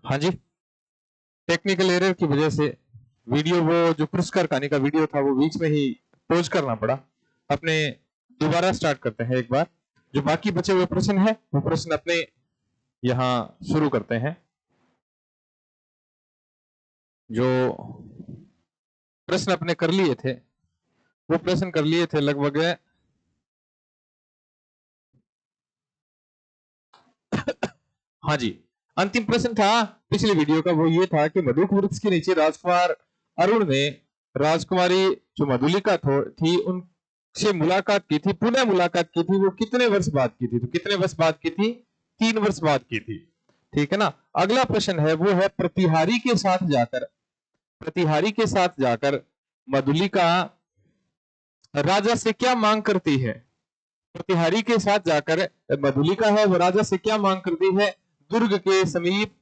हाँ जी, technical error की वजह से वीडियो, वो जो पुरस्कार कहानी का वीडियो था वो बीच में ही पॉज करना पड़ा। अपने दोबारा स्टार्ट करते हैं एक बार। जो बाकी बचे हुए प्रश्न है वो प्रश्न अपने यहाँ शुरू करते हैं। जो प्रश्न अपने कर लिए थे वो प्रश्न कर लिए थे लगभग हाँ जी, अंतिम प्रश्न था पिछले वीडियो का, वो ये था कि मधुक वृक्ष के नीचे राजकुमार अरुण ने राजकुमारी जो मधुलिका थी उनसे मुलाकात की थी, पुनः मुलाकात की थी। वो कितने वर्ष बाद की थी? तो कितने वर्ष बाद की थी? 3 वर्ष बाद की थी। ठीक है ना। अगला प्रश्न है वो है प्रतिहारी के साथ जाकर, प्रतिहारी के साथ जाकर मधुलिका राजा से क्या मांग करती है? प्रतिहारी के साथ जाकर मधुलिका है वो राजा से क्या मांग करती है? दुर्ग के समीप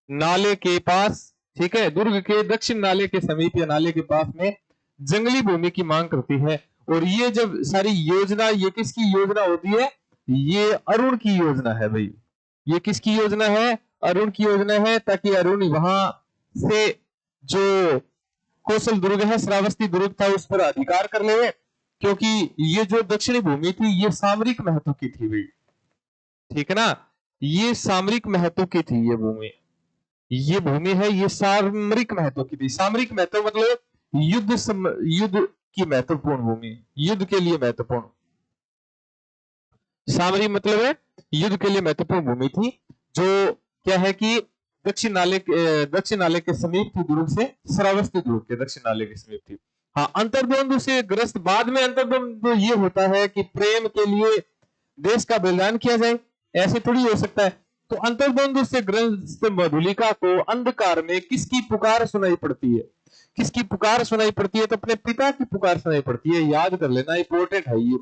नाले के पास, ठीक है, दुर्ग के दक्षिण नाले के समीप या नाले के पास में जंगली भूमि की मांग करती है। और ये जब सारी योजना, ये किसकी योजना होती है? ये अरुण की योजना है भाई। ये किसकी योजना है? अरुण की योजना है, ताकि अरुण वहां से जो कौशल दुर्ग है, श्रावस्ती दुर्ग था, उस पर अधिकार कर ले। क्योंकि ये जो दक्षिणी भूमि थी ये सामरिक महत्व की थी भाई। ठीक है ना, ये सामरिक महत्व की थी ये भूमि। ये भूमि है ये सामरिक महत्व की थी। सामरिक महत्व मतलब युद्ध की महत्वपूर्ण भूमि, युद्ध के लिए महत्वपूर्ण। सामरिक मतलब है युद्ध के लिए महत्वपूर्ण भूमि थी, जो क्या है कि दक्षिण नाले के समीप थी, दुर्ग से श्रावस्ती दुर्ग के दक्षिण नाले के समीप थी। हाँ, अंतर्द्वंद से ग्रस्त, बाद में अंतर्द्वंद ये होता है कि प्रेम के लिए देश का बलिदान किया जाए, ऐसे थोड़ी हो सकता है। तो अंतर्द्वंद से ग्रस्त मधुलिका को अंधकार में किसकी पुकार सुनाई पड़ती है? किसकी पुकार सुनाई पड़ती है? तो अपने पिता की पुकार सुनाई पड़ती है। याद कर लेना, इंपॉर्टेंट है ये।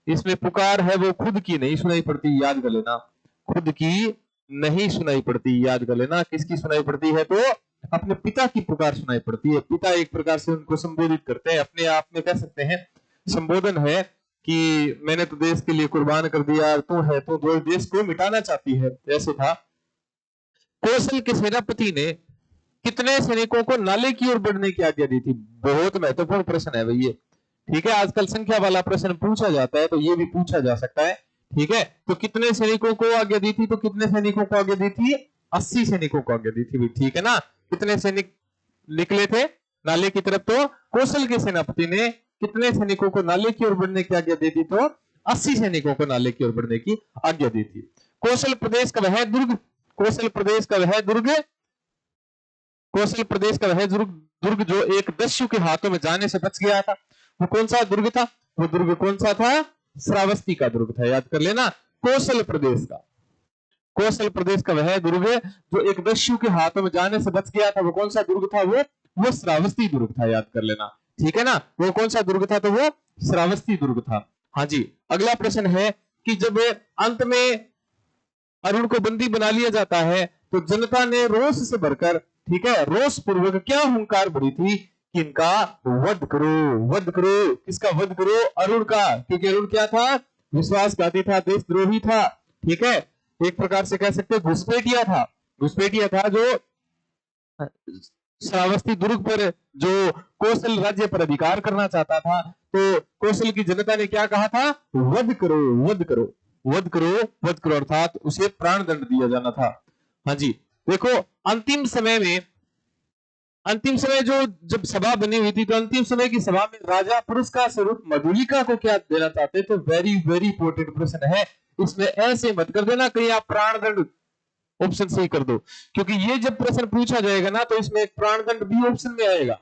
इसमें पुकार है वो खुद की नहीं सुनाई पड़ती, याद कर लेना। खुद की नहीं सुनाई पड़ती, याद कर लेना। किसकी सुनाई पड़ती है? तो अपने पिता की पुकार सुनाई पड़ती है। पिता एक प्रकार से उनको संबोधित करते हैं, अपने आप में कह सकते हैं संबोधन है कि मैंने तो देश के लिए कुर्बान कर दिया, तू है तो देश को मिटाना चाहती है, ऐसे था। कौशल के सेनापति ने कितने सैनिकों को नाले की ओर बढ़ने की आज्ञा दी थी? बहुत महत्वपूर्ण प्रश्न है भैया। ठीक है, आजकल संख्या वाला प्रश्न पूछा जाता है, तो ये भी पूछा जा सकता है। ठीक है, तो कितने सैनिकों को आज्ञा दी थी? तो कितने सैनिकों को आज्ञा दी थी? 80 सैनिकों को आज्ञा दी थी। ठीक है ना। कितने सैनिक निकले थे नाले की तरफ? तो कौशल के सेनापति ने कितने सैनिकों को नाले की ओर बढ़ने की आज्ञा दी थी? तो 80 सैनिकों को नाले की ओर बढ़ने की आज्ञा दी थी। कौशल प्रदेश का वह दुर्ग, कौशल प्रदेश का वह दुर्ग, कौशल प्रदेश का वह दुर्ग जो एक दस्यु के हाथों में जाने से बच गया था, वो कौन सा दुर्ग था? वो दुर्ग कौन सा था? श्रावस्ती का दुर्ग था, याद कर लेना। कौशल प्रदेश का, कौशल प्रदेश का वह दुर्ग जो एक दस्यु के हाथों में जाने से बच गया था, वो कौन सा दुर्ग था? वो श्रावस्ती दुर्ग था, याद कर लेना। ठीक है ना, वो कौन सा दुर्ग था? तो वो श्रावस्ती दुर्ग था। हाँ जी, अगला प्रश्न है कि जब अंत में अरुण को बंदी बना लिया जाता है तो जनता ने रोष से भरकर, ठीक है, रोष पूर्वक क्या हुंकार भरी थी कि इनका वध करो, वध करो। किसका वध करो? अरुण का। क्योंकि अरुण क्या था? विश्वासघाती था, देशद्रोही था। ठीक है, एक प्रकार से कह सकते घुसपैठिया था, घुसपैठिया था जो श्रावस्ती दुर्ग पर, जो कौशल राज्य पर अधिकार करना चाहता था। तो कौशल की जनता ने क्या कहा था? वध करो, वध करो, वध करो, वध करो, अर्थात उसे प्राण दंड दिया जाना था। हाँ जी, देखो अंतिम समय में, अंतिम समय जो जब सभा बनी हुई थी, तो अंतिम समय की सभा में राजा पुरस्कार स्वरूप मधुलिका को क्या देना चाहते थे? वेरी वेरी इंपॉर्टेंट प्रश्न है। इसमें ऐसे मत कर देना कहीं आप प्राण दंड ऑप्शन सही कर दो, क्योंकि ये जब प्रश्न पूछा जाएगा ना तो इसमें एक प्राणदंड भी ऑप्शन में आएगा।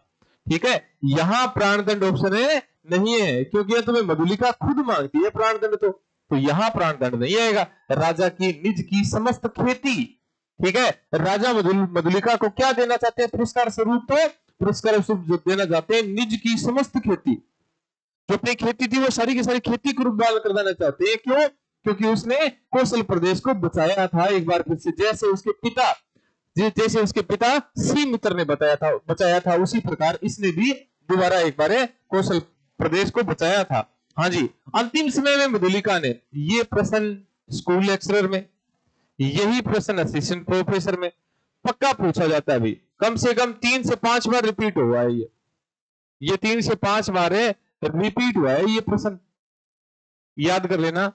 ठीक है, यहां प्राणदंड ऑप्शन है नहीं है, क्योंकि तुम्हें मधुलिका खुद मांगती है प्राणदंड, तो यहां प्राणदंड नहीं आएगा। राजा की निज की समस्त खेती, ठीक है, राजा मधुलिका को क्या देना चाहते हैं पुरस्कार स्वरूप? तो पुरस्कार स्वरूप देना चाहते हैं निज की समस्त खेती। जो अपनी खेती थी वो सारी की सारी खेती कुर्बान कर देना चाहते हैं। क्यों? क्योंकि उसने कौशल प्रदेश को बचाया था एक बार फिर से, जैसे उसके पिता, जैसे उसके पिता सी मित्र ने बचाया था, उसी प्रकार इसने भी दोबारा एक बार कौशल प्रदेश को बचाया था। हाँ जी, अंतिम समय में मधुलिका ने ये प्रश्न स्कूल लेक्चरर में, यही प्रश्न असिस्टेंट प्रोफेसर में, पक्का पूछा जाता है अभी, कम से कम 3 से 5 बार रिपीट हुआ है ये 3 से 5 बार रिपीट हुआ है ये प्रश्न, याद कर लेना।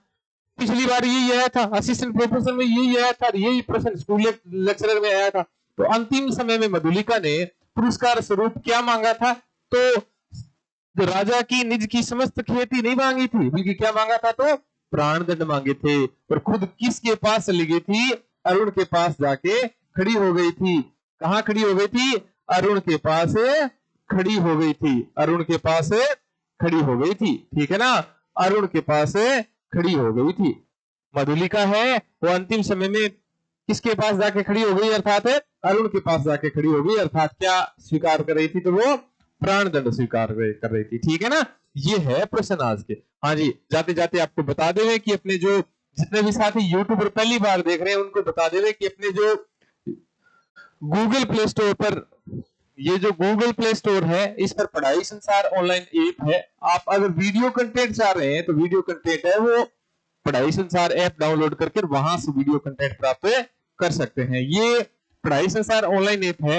पिछली बार यही आया था, असिस्टेंट प्रोफेसर में यही आया था, यही प्रश्न स्कूल लेक्चरर में आया था। तो अंतिम समय में मधुलिका ने पुरस्कार स्वरूप क्या मांगा था? तो राजा की निज की समस्त खेती नहीं मांगी थी, बल्कि क्या मांगा था? तो प्राण दंड मांगे थे। और खुद किसके पास चली गई थी? अरुण के पास जाके खड़ी हो गई थी। कहां खड़ी हो गई थी? अरुण के पास खड़ी हो गई थी। अरुण के पास खड़ी हो गई थी, ठीक है ना? अरुण के पास खड़ी हो गई थी। मधुलिका है वो अंतिम समय में किसके पास जाके खड़ी हो गई? अर्थात अरुण के पास जाके खड़ी हो गई। अर्थात क्या स्वीकार कर रही थी? तो वो प्राण दंड स्वीकार कर रही थी, ठीक है ना? ये है प्रश्न आज के। हाँ जी, जाते जाते आपको बता देवे कि अपने जो जितने भी साथी यूट्यूब पर पहली बार देख रहे हैं उनको बता देवे कि अपने जो गूगल प्ले स्टोर पर, ये जो गूगल प्ले स्टोर है इस पर पढ़ाई संसार ऑनलाइन ऐप है। आप अगर वीडियो कंटेंट चाह रहे हैं तो वीडियो कंटेंट है वो पढ़ाई संसार ऐप डाउनलोड करके वहां से वीडियो कंटेंट प्राप्त कर सकते हैं। ये पढ़ाई संसार ऑनलाइन ऐप है,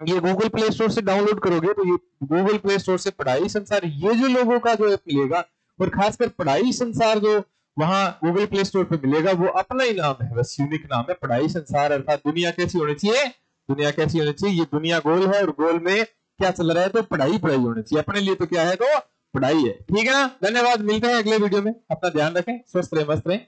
ये गूगल प्ले स्टोर से डाउनलोड करोगे तो ये गूगल प्ले स्टोर से पढ़ाई संसार ये जो लोगों का जो ऐप मिलेगा, और खासकर पढ़ाई संसार जो वहां गूगल प्ले स्टोर पे मिलेगा वो अपना ही नाम है, बस यूनिक नाम है पढ़ाई संसार। अर्थात दुनिया कैसी होनी चाहिए? दुनिया कैसी होनी चाहिए? ये दुनिया गोल है और गोल में क्या चल रहा है? तो पढ़ाई पढ़ाई होनी चाहिए। अपने लिए तो क्या है? तो पढ़ाई है, ठीक है ना? धन्यवाद, मिलते हैं अगले वीडियो में। अपना ध्यान रखें, स्वस्थ रहे, मस्त रहे।